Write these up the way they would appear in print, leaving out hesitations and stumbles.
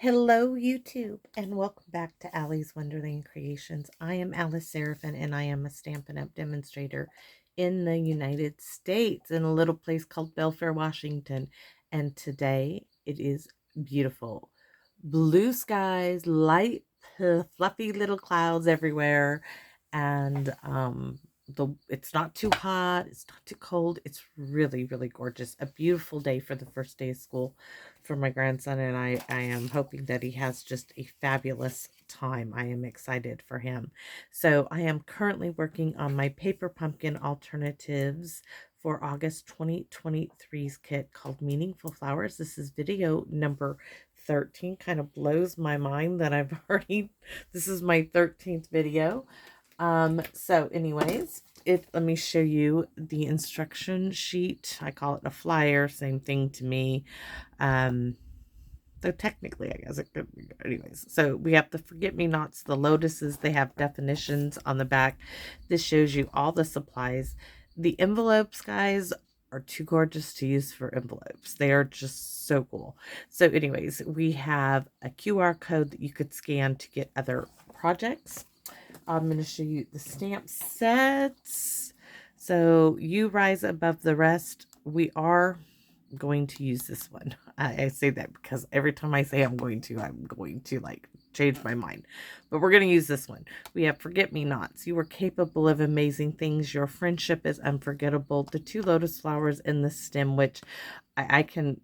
Hello, YouTube, and welcome back to Allie's Wonderland Creations. I am Alice Seraphin, and I am a Stampin' Up! Demonstrator in the United States in a little place called Belfair, Washington. And today it is beautiful. Blue skies, light, fluffy little clouds everywhere, and it's not too hot, it's not too cold. It's really, really gorgeous. A beautiful day for the first day of school for my grandson, and I am hoping that he has just a fabulous time. I am excited for him. So I am currently working on my paper pumpkin alternatives for August 2023's kit called Meaningful Flowers. This is video number 13. Kind of blows my mind that I've already, this is my 13th video. So anyways, let me show you the instruction sheet. I call it a flyer, same thing to me. Though technically I guess it could be, anyways. So we have the forget-me-nots, the lotuses, they have definitions on the back. This shows you all the supplies. The envelopes, guys, are too gorgeous to use for envelopes. They are just so cool. So anyways, we have a QR code that you could scan to get other projects. I'm going to show you the stamp sets. So you rise above the rest. We are going to use this one. I say that because every time I say I'm going to like change my mind. But we're going to use this one. We have forget-me-nots. You are capable of amazing things. Your friendship is unforgettable. The two lotus flowers in the stem, which I can,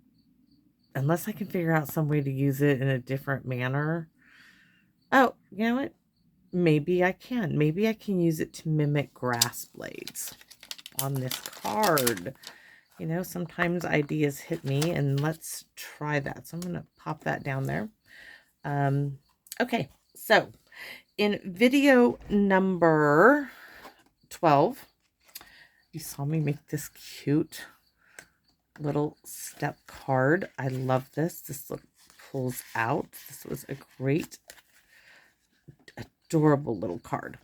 unless I can figure out some way to use it in a different manner. Oh, you know what? Maybe I can. Maybe I can use it to mimic grass blades on this card. You know, sometimes ideas hit me, and let's try that. So I'm going to pop that down there. Okay, so in video number 12, you saw me make this cute little step card. I love this. This pulls out. This was a great, adorable little card.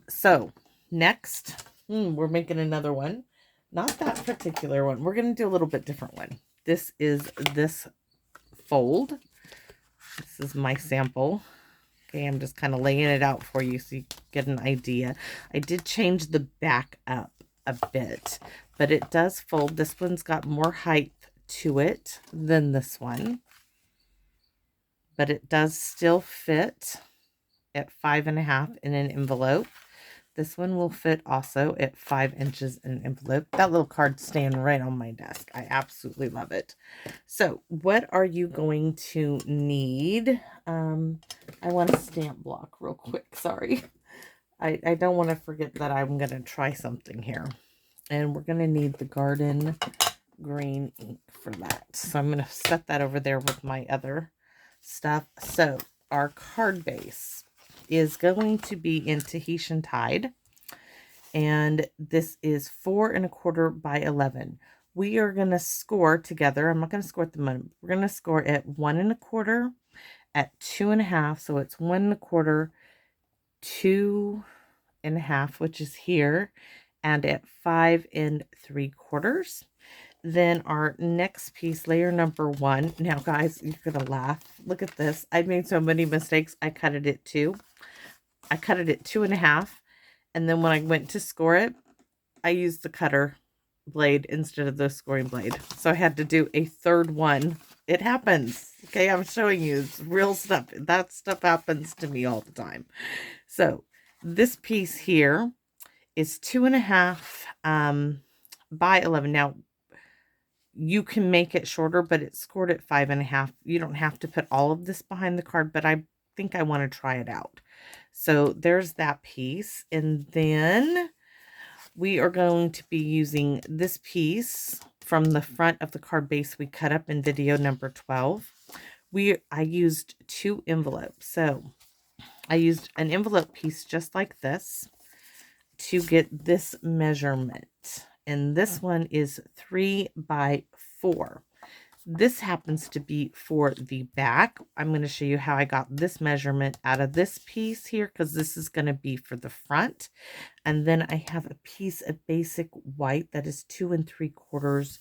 So next, we're making another one. Not that particular one. We're going to do a little bit different one. This is this fold. This is my sample. Okay, I'm just kind of laying it out for you so you get an idea. I did change the back up a bit, but it does fold. This one's got more height to it than this one, but it does still fit at 5.5 in an envelope. This one will fit also at 5 inches in an envelope. That little card's staying right on my desk. I absolutely love it. So what are you going to need? I want a stamp block real quick. Sorry. I don't want to forget that I'm going to try something here. And we're going to need the garden green ink for that. So I'm going to set that over there with my other stuff. So our card base is going to be in Tahitian Tide, and this is 4.25 by 11. We are going to score together. I'm not going to score at the moment. We're going to score at 1.25, at 2.5. So it's 1.25, 2.5, which is here, and at 5.75. Then our next piece, layer number 1. Now, guys, you're going to laugh. Look at this. I made so many mistakes. I cut it at 2. I cut it at 2.5. And then when I went to score it, I used the cutter blade instead of the scoring blade. So I had to do a third one. It happens. Okay, I'm showing you. It's real stuff. That stuff happens to me all the time. So this piece here is 2.5 by 11. Now, you can make it shorter, but it's scored at 5.5. You don't have to put all of this behind the card, but I think I want to try it out. So there's that piece. And then we are going to be using this piece from the front of the card base we cut up in video number 12. I used 2 envelopes. So I used an envelope piece just like this to get this measurement. And this one is 3 by 4. This happens to be for the back. I'm going to show you how I got this measurement out of this piece here, because this is going to be for the front. And then I have a piece of basic white that is 2 3/4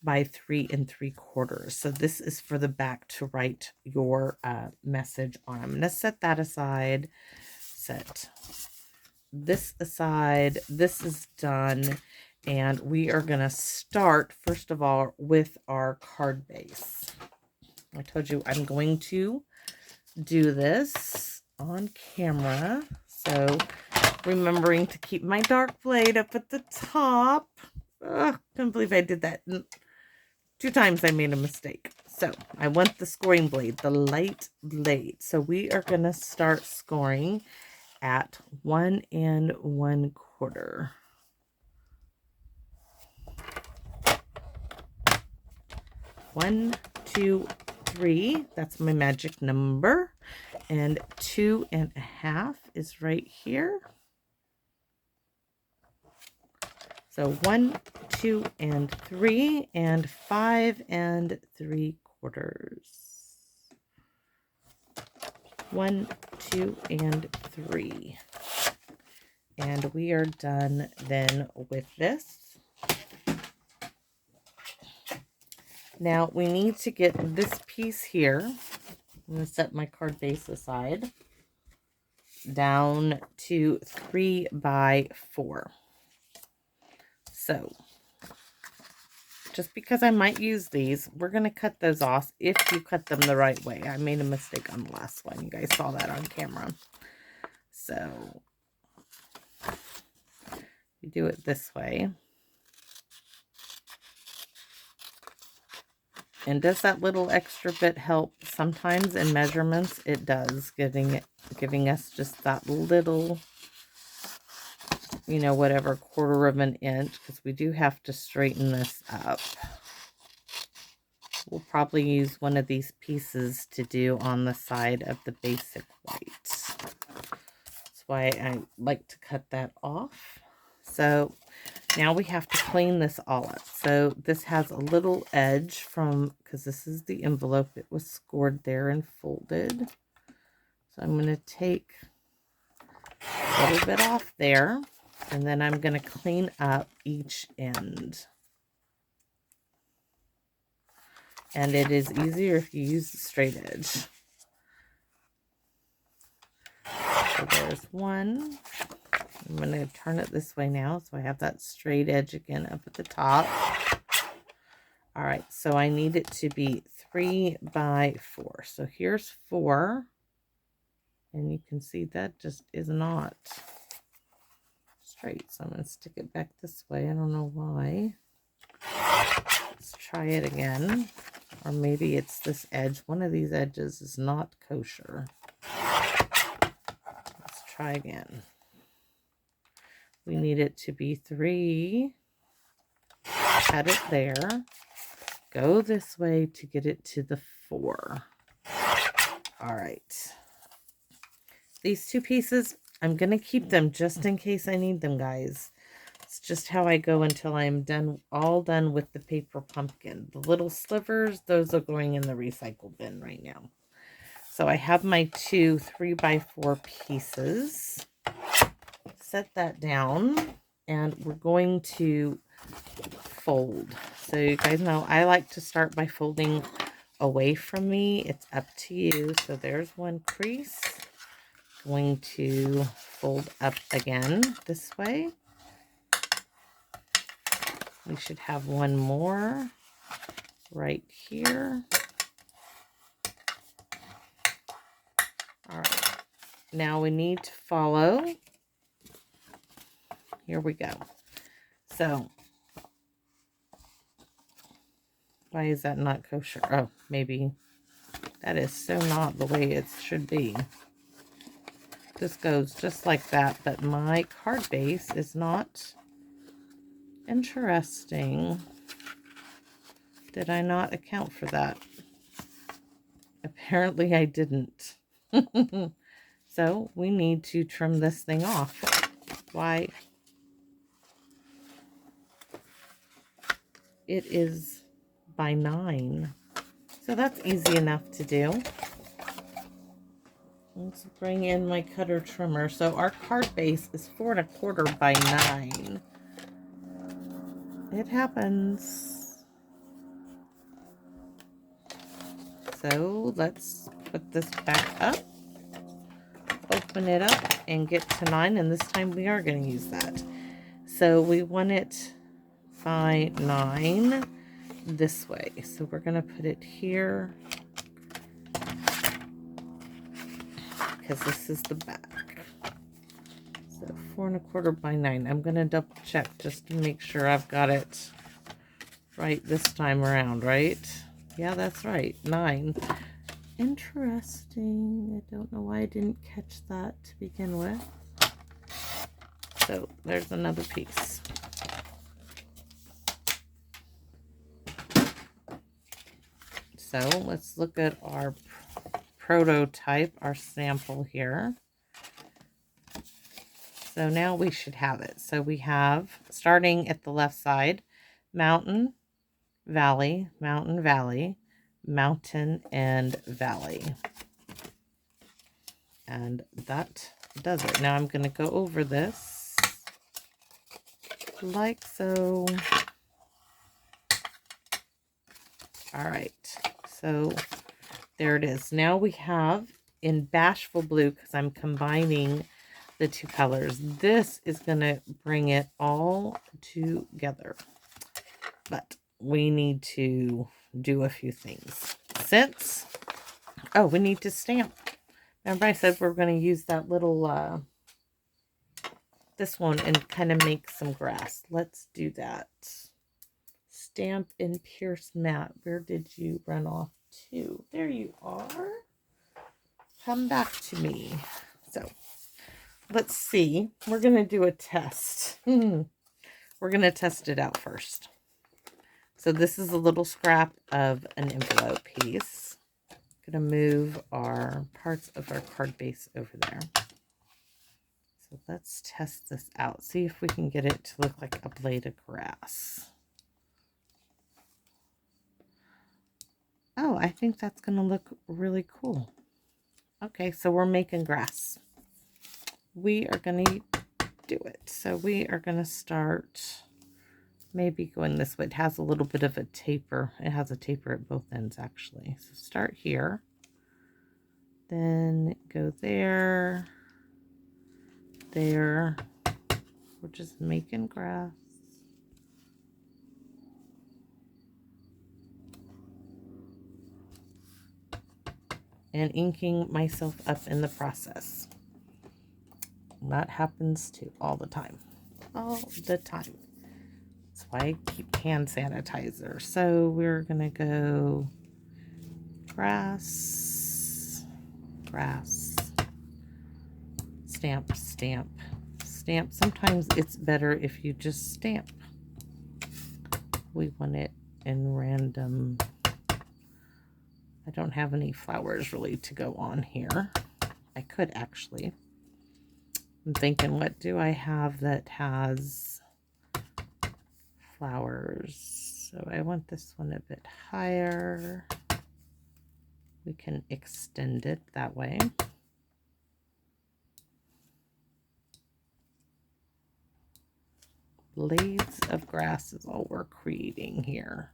by 3 3/4. So this is for the back to write your message on. I'm going to set that aside. Set this aside. This is done. And we are going to start, first of all, with our card base. I told you I'm going to do this on camera. So remembering to keep my dark blade up at the top. Ugh, can't believe I did that. 2 times I made a mistake. So I want the scoring blade, the light blade. So we are going to start scoring at 1 1/4. 1, 2, 3. That's my magic number. And 2 1/2 is right here. So 1, 2, and 3, and 5 3/4. 1, 2, and 3. And we are done then with this. Now we need to get this piece here. I'm going to set my card base aside. Down to 3 by 4. So, just because I might use these, we're going to cut those off if you cut them the right way. I made a mistake on the last one. You guys saw that on camera. So, you do it this way. And does that little extra bit help? Sometimes in measurements, it does, giving us just that little, you know, whatever, 1/4 of an inch, because we do have to straighten this up. We'll probably use one of these pieces to do on the side of the basic white. That's why I like to cut that off. So now we have to clean this all up. So this has a little edge from, because this is the envelope, it was scored there and folded. So I'm going to take a little bit off there. And then I'm going to clean up each end. And it is easier if you use the straight edge. So there's one. I'm going to turn it this way now, so I have that straight edge again up at the top. All right, so I need it to be 3 by 4. So here's 4. And you can see that just is not straight. So I'm going to stick it back this way. I don't know why. Let's try it again. Or maybe it's this edge. One of these edges is not kosher. Let's try again. We need it to be 3. Cut it there. Go this way to get it to the 4. All right. These 2 pieces, I'm going to keep them just in case I need them, guys. It's just how I go until I'm all done with the paper pumpkin. The little slivers, those are going in the recycle bin right now. So I have my 2 3 by 4 pieces. Set that down, and we're going to fold. So you guys know I like to start by folding away from me. It's up to you. So there's one crease. Going to fold up again this way. We should have one more right here. All right. Now we need to follow. Here we go. So, why is that not kosher? Oh, maybe that is so not the way it should be. This goes just like that, but my card base is not interesting. Did I not account for that? Apparently I didn't. So we need to trim this thing off. Why? It is by 9. So that's easy enough to do. Let's bring in my cutter trimmer. So our card base is 4 1/4 by 9. It happens. So let's put this back up, open it up, and get to 9. And this time we are going to use that. So we want it by 9 this way. So we're going to put it here because this is the back. So 4 1/4 by 9. I'm going to double check just to make sure I've got it right this time around, right? Yeah, that's right. 9. Interesting. I don't know why I didn't catch that to begin with. So there's another piece. So let's look at our prototype, our sample here. So now we should have it. So we have, starting at the left side, mountain, valley, mountain, valley, mountain, and valley. And that does it. Now I'm going to go over this like so. All right. So there it is. Now we have in Bashful Blue, because I'm combining the two colors. This is going to bring it all together. But we need to do a few things. We need to stamp. Remember I said we're going to use that little, this one and kind of make some grass. Let's do that. Stamp in Pierce Matte. Where did you run off to? There you are. Come back to me. So let's see. We're going to do a test. We're going to test it out first. So this is a little scrap of an envelope piece. I'm going to move our parts of our card base over there. So let's test this out. See if we can get it to look like a blade of grass. Oh, I think that's going to look really cool. Okay, so we're making grass. We are going to do it. So we are going to start maybe going this way. It has a little bit of a taper. It has a taper at both ends, actually. So start here. Then go there. There. We're just making grass. And inking myself up in the process. That happens too all the time. All the time. That's why I keep hand sanitizer. So we're going to go grass, grass, stamp, stamp, stamp. Sometimes it's better if you just stamp. We want it in random. I don't have any flowers really to go on here. I could actually. I'm thinking, what do I have that has flowers? So I want this one a bit higher. We can extend it that way. Blades of grass is all we're creating here.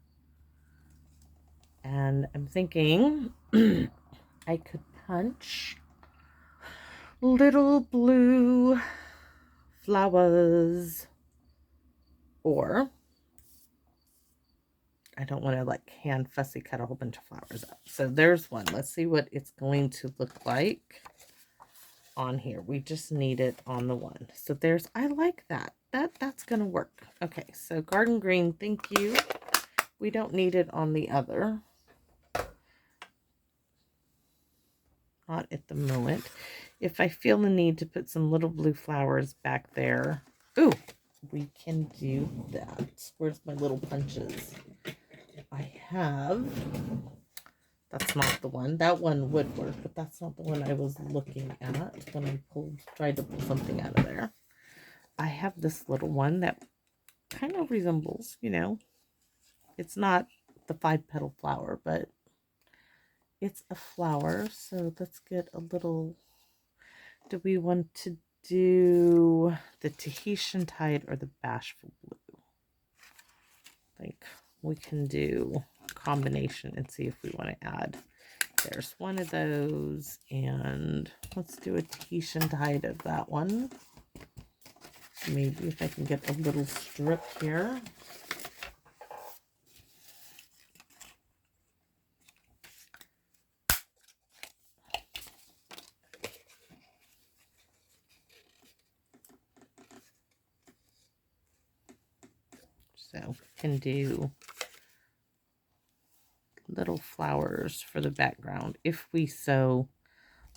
And I'm thinking I could punch little blue flowers, or I don't want to like hand fussy cut a whole bunch of flowers up. So there's one. Let's see what it's going to look like on here. We just need it on the one. So there's, I like that. That's going to work. Okay, so garden green, thank you. We don't need it on the other. Not at the moment. If I feel the need to put some little blue flowers back there, ooh, we can do that. Where's my little punches? I have, that's not the one. That one would work, but that's not the one I was looking at when I tried to pull something out of there. I have this little one that kind of resembles, you know, it's not the 5-petal flower, but it's a flower. So let's get a little, do we want to do the Tahitian Tide or the Bashful Blue? I think we can do a combination and see if we want to add There's one of those, and let's do a Tahitian dyed of that one. Maybe if I can get a little strip here. So can do little flowers for the background if we so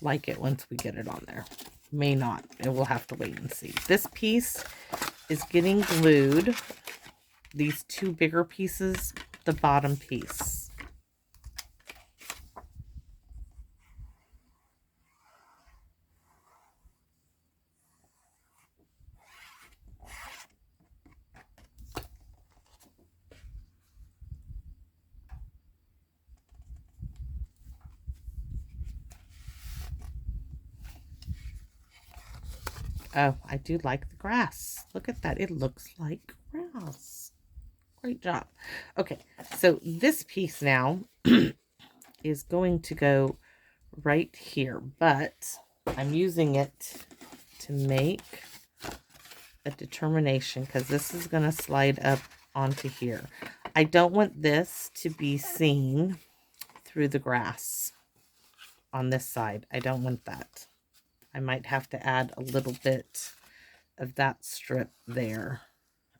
like it once we get it on there. May not, and we'll have to wait and see. This piece is getting glued. These two bigger pieces, the bottom piece. Oh, I do like the grass. Look at that. It looks like grass. Great job. Okay, so this piece now is going to go right here, but I'm using it to make a determination because this is going to slide up onto here. I don't want this to be seen through the grass on this side. I don't want that. I might have to add a little bit of that strip there.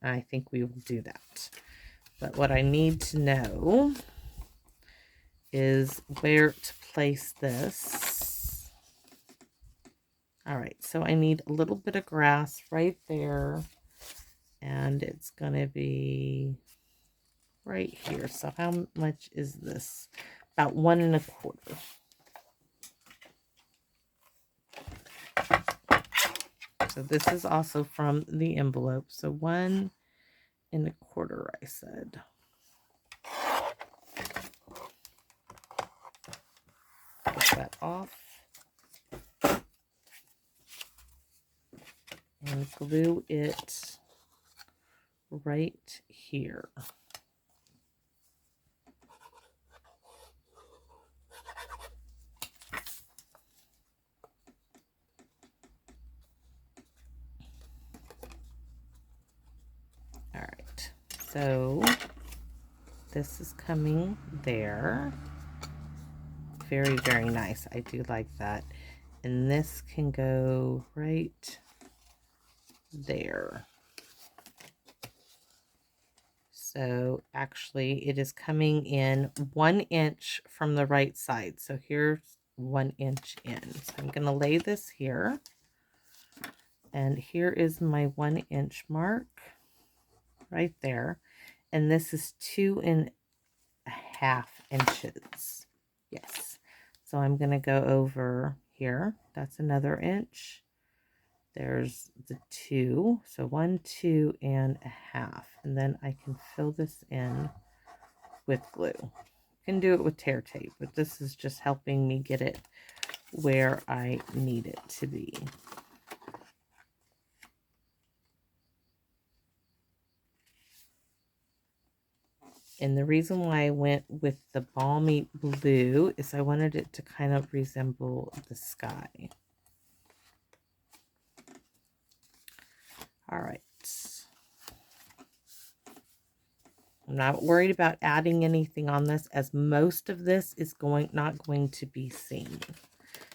I think we will do that. But what I need to know is where to place this. All right, so I need a little bit of grass right there. And it's going to be right here. So how much is this? About 1 1/4. So this is also from the envelope. So 1 1/4, I said. Get that off. And glue it right here. All right, so this is coming there. Very, very nice. I do like that. And this can go right there. So actually it is coming in 1 inch from the right side. So here's 1 inch in. So I'm going to lay this here. And here is my 1 inch mark right there. And this is 2 1/2 inches. Yes. So I'm going to go over here. That's another inch. There's the 2. So 1, 2 1/2. And then I can fill this in with glue. You can do it with tear tape, but this is just helping me get it where I need it to be. And the reason why I went with the balmy blue is I wanted it to kind of resemble the sky. All right. I'm not worried about adding anything on this, as most of this is not going to be seen.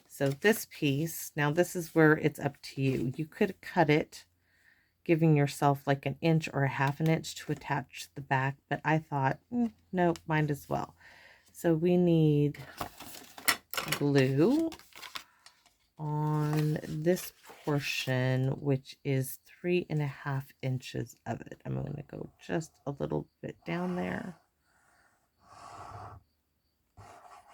So this piece, now this is where it's up to you. You could cut it, giving yourself like 1 inch or 1/2 inch to attach the back, but I thought, no, might as well. So we need glue on this portion, which is 3 1/2 inches of it. I'm going to go just a little bit down there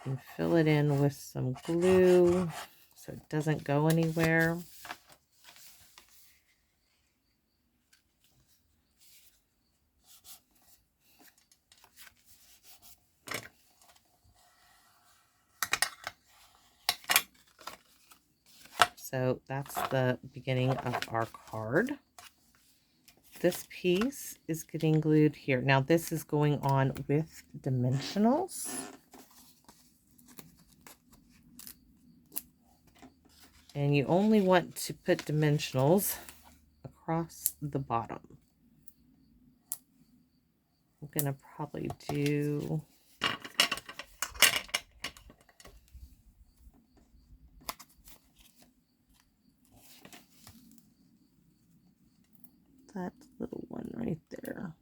and fill it in with some glue so it doesn't go anywhere. So that's the beginning of our card. This piece is getting glued here. Now this is going on with dimensionals. And you only want to put dimensionals across the bottom. I'm going to probably do that little one right there.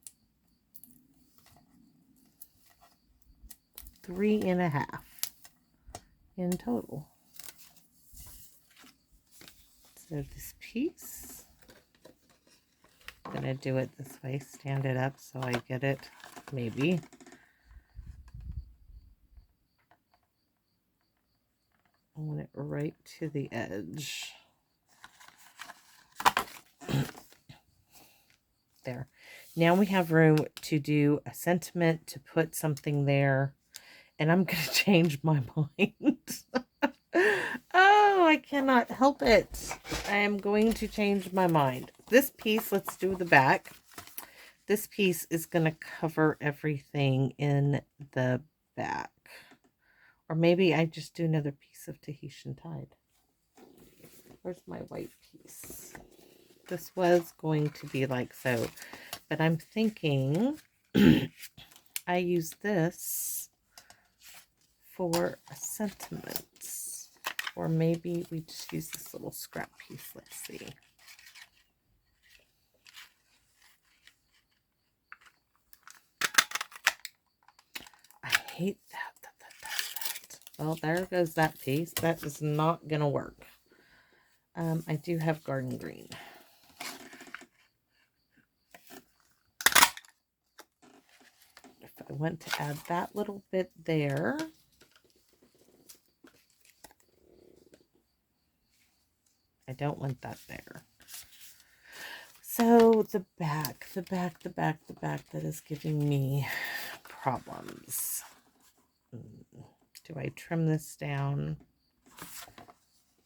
3.5 in total. So this piece, I'm going to do it this way, stand it up so I get it, maybe. I want it right to the edge. There. Now we have room to do a sentiment, to put something there, and I'm going to change my mind. Oh, I cannot help it. I am going to change my mind. This piece, let's do the back. This piece is going to cover everything in the back. Or maybe I just do another piece of Tahitian Tide. Where's my white piece? This was going to be like so, but I'm thinking I use this for a sentiment. Or maybe we just use this little scrap piece. Let's see. I hate that. Well, there goes that piece. That is not going to work. I do have garden green. If I want to add that little bit there, I don't want that there. So the back that is giving me problems. Do I trim this down?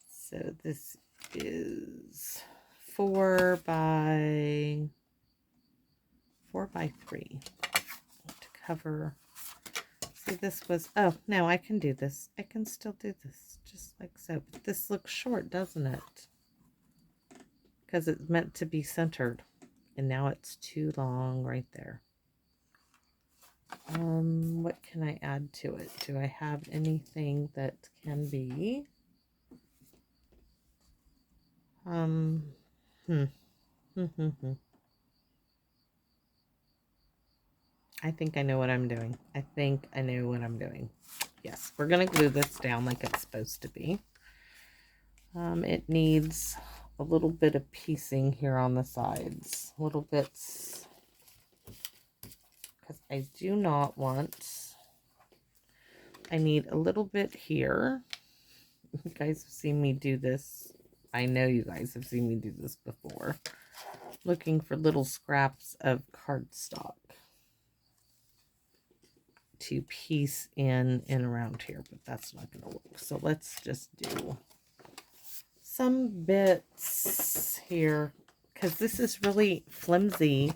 So this is 4 by 3 to cover. See, this was, oh, no, I can do this. I can still do this just like so. But this looks short, doesn't it? Because it's meant to be centered. And now it's too long right there. What can I add to it? Do I have anything that can be? I think I know what I'm doing. I think I know what I'm doing. Yes, we're going to glue this down like it's supposed to be. It needs a little bit of piecing here on the sides. Little bits. Because I do not want... I need a little bit here. You guys have seen me do this. I know you guys have seen me do this before. Looking for little scraps of cardstock to piece in and around here, but that's not going to work. So let's just do some bits here, because this is really flimsy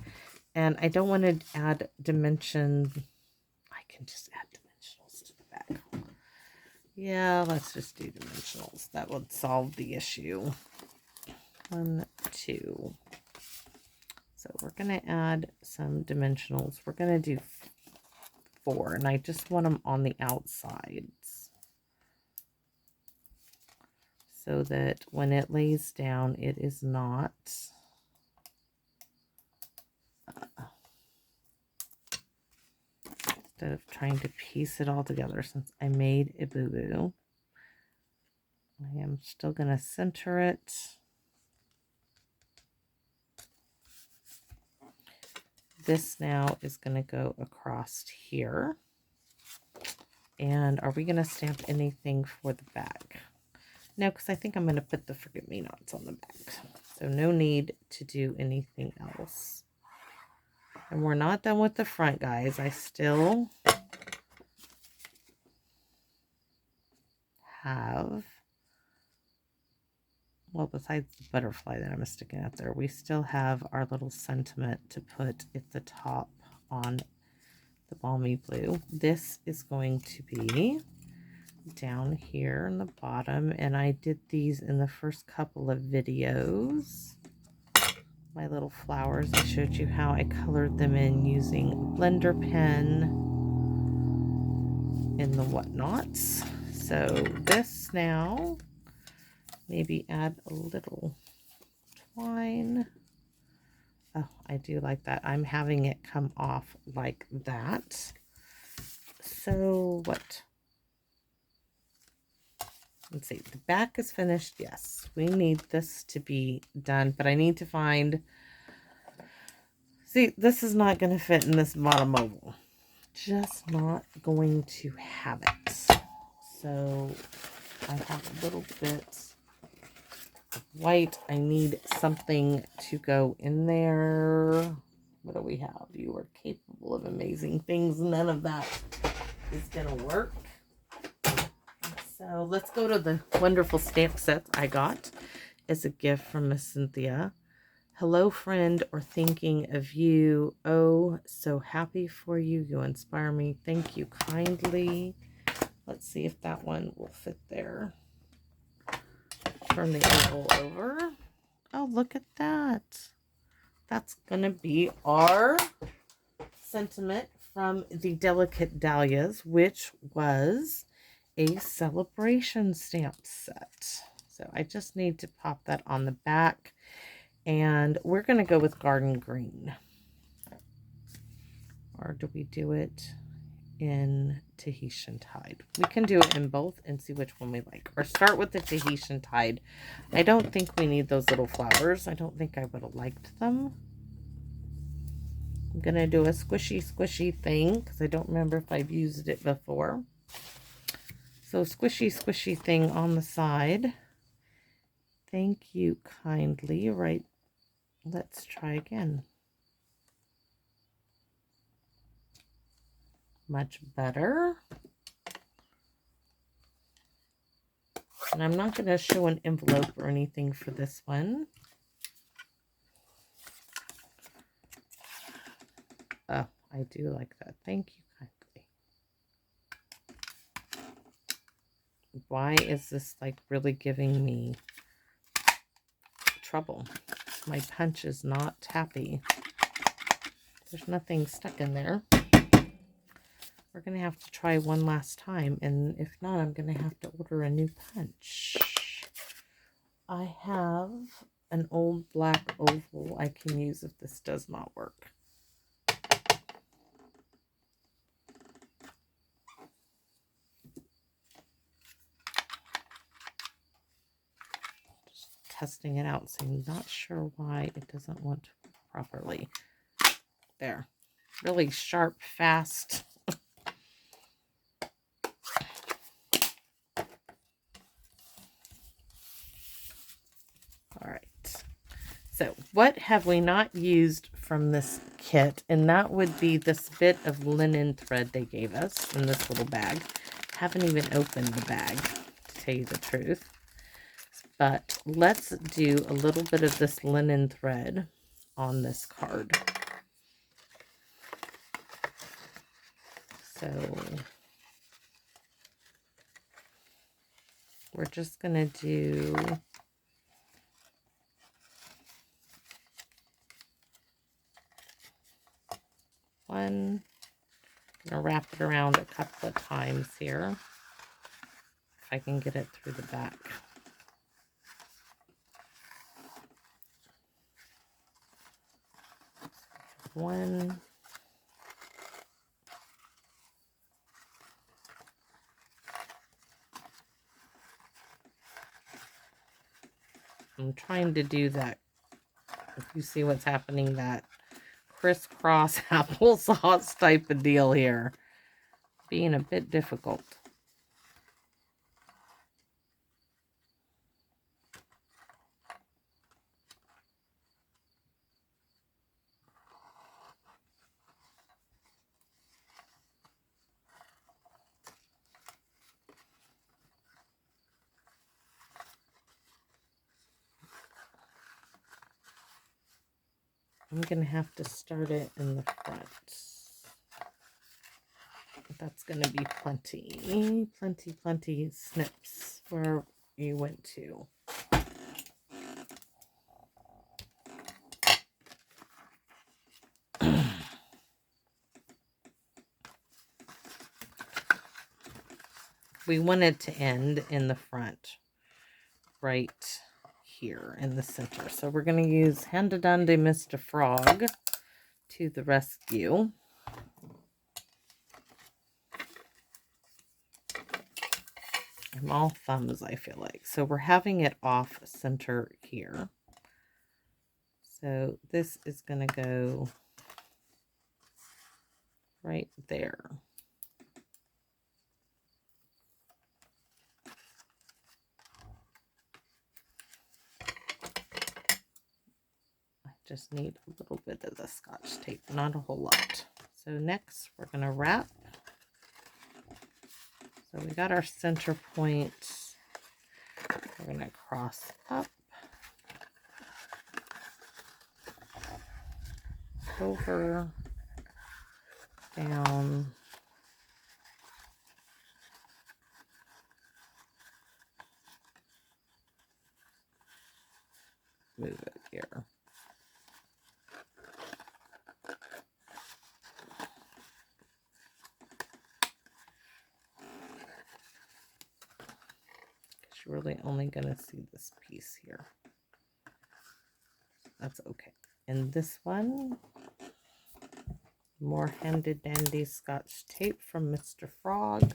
and I don't want to add dimension. I can just add dimensionals to the back. Yeah, let's just do dimensionals. That would solve the issue. 1, 2. So we're going to add some dimensionals. We're going to do 4, and I just want them on the outsides so that when it lays down, it is not instead of trying to piece it all together, since I made a boo-boo, I am still going to center it. This now is going to go across here. And are we going to stamp anything for the back? No, because I think I'm going to put the forget-me-nots on the back. So no need to do anything else. And we're not done with the front, guys. I still have, well, besides the butterfly that I'm sticking out there, we still have our little sentiment to put at the top on the balmy blue. This is going to be down here in the bottom, and I did these in the first couple of videos. My little flowers, I showed you how I colored them in using a blender pen and the whatnots. So this now, maybe add a little twine. Oh, I do like that. I'm having it come off like that. So what? Let's see, the back is finished. Yes, we need this to be done, but I need to find, see, this is not going to fit in this bottom oval. Just not going to have it. So I have a little bit of white. I need something to go in there. What do we have? You are capable of amazing things. None of that is going to work. So let's go to the wonderful stamp set I got as a gift from Miss Cynthia. Hello, friend, or thinking of you. Oh, so happy for you. You inspire me. Thank you kindly. Let's see if that one will fit there. Turn the oval over. Oh, look at that. That's going to be our sentiment from the Delicate Dahlias, which was a celebration stamp set. So I just need to pop that on the back, and we're going to go with Garden Green. Or do we do it in Tahitian Tide? We can do it in both and see which one we like. Or start with the Tahitian Tide. I don't think we need those little flowers. I don't think I would have liked them. I'm going to do a squishy thing because I don't remember if I've used it before. So squishy thing on the side. Thank you kindly. Right. Let's try again. Much better. And I'm not going to show an envelope or anything for this one. Oh, I do like that. Thank you kindly. Why is this like really giving me trouble? My punch is not happy. There's nothing stuck in there. We're going to have to try one last time, and if not, I'm going to have to order a new punch. I have an old black oval I can use if this does not work. Just testing it out, so I'm not sure why it doesn't want to work properly. There. Really sharp, fast. All right. So what have we not used from this kit? And that would be this bit of linen thread they gave us in this little bag. Haven't even opened the bag, to tell you the truth. But let's do a little bit of this linen thread on this card. So we're just going to do one. I'm going to wrap it around a couple of times here, if I can get it through the back. One. I'm trying to do that, if you see what's happening, that crisscross applesauce type of deal here. Being a bit difficult. I'm going to have to start it in the front. That's going to be plenty, plenty snips where you went to. We wanted to end in the front, right here in the center. So we're going to use Handadande Mr. Frog to the rescue. I'm all thumbs, I feel like. So we're having it off center here. So this is going to go right there. I just need a little bit of the Scotch tape, not a whole lot. So next we're going to wrap. So we got our center point. We're going to cross up, over, down, move it here. You're really only going to see this piece here. That's okay. And this one, more handy dandy Scotch tape from Mr. Frog.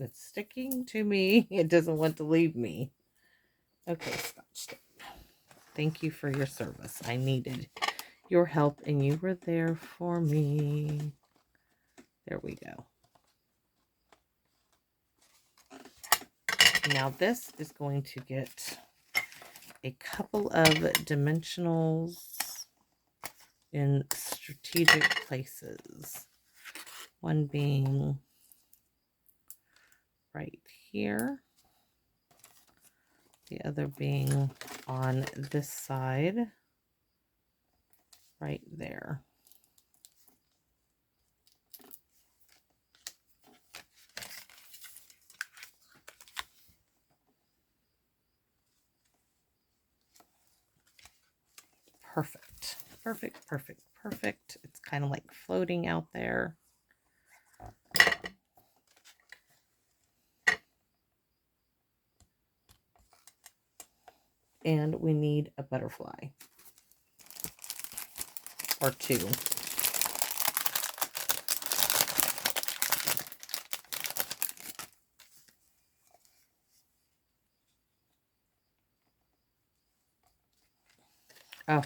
It's sticking to me. It doesn't want to leave me. Okay, Scotch tape. Thank you for your service. I needed your help and you were there for me. There we go. Now this is going to get a couple of dimensionals in strategic places. One being right here. The other being on this side, right there. Perfect. Perfect, perfect, perfect. It's kind of like floating out there. And we need a butterfly. Or two. Oh,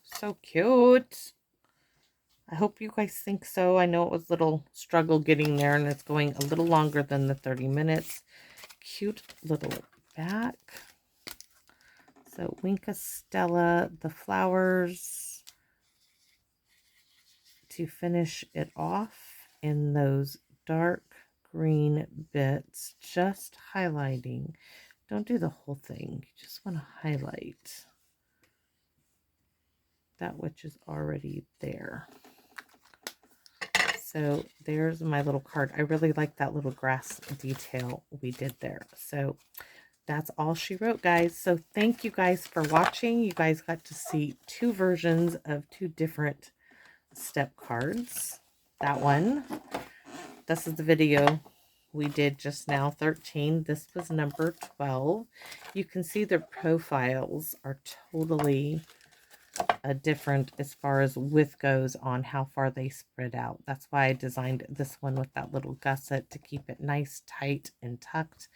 so cute. I hope you guys think so. I know it was a little struggle getting there, and it's going a little longer than the 30 minutes. Cute little back. So Winka Stella, the flowers to finish it off in those dark green bits, just highlighting. Don't do the whole thing. You just want to highlight that which is already there. So there's my little card. I really like that little grass detail we did there. So that's all she wrote, guys. So thank you guys for watching. You guys got to see two versions of two different step cards. That one. This is the video we did just now, 13. This was number 12. You can see their profiles are totally different as far as width goes on how far they spread out. That's why I designed this one with that little gusset to keep it nice, tight, and tucked.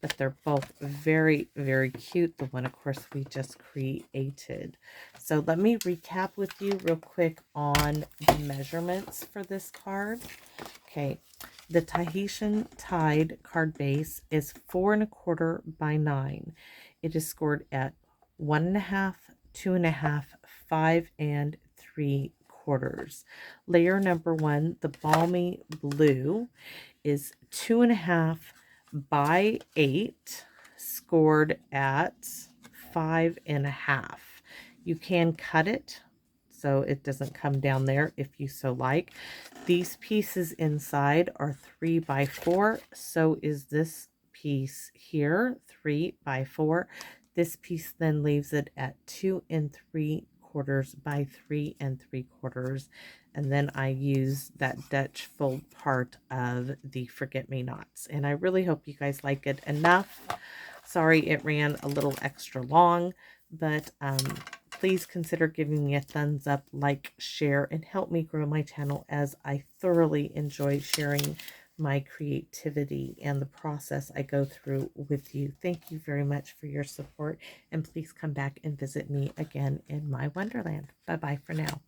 But they're both very, very cute. The one, of course, we just created. So let me recap with you real quick on the measurements for this card. Okay, the Tahitian Tide card base is 4 1/4 by 9. It is scored at 1.5, 2.5, 5 3/4. Layer number 1, the balmy blue, is 2.5 by 8, scored at 5.5. You can cut it so it doesn't come down there if you so like. These pieces inside are 3 by 4. So is this piece here, 3 by 4. This piece then leaves it at 2 3/4 by 3 3/4. And then I use that Dutch fold part of the forget-me-nots. And I really hope you guys like it enough. Sorry it ran a little extra long, but please consider giving me a thumbs up, like, share, and help me grow my channel, as I thoroughly enjoy sharing my creativity and the process I go through with you. Thank you very much for your support, and please come back and visit me again in my wonderland. Bye-bye for now.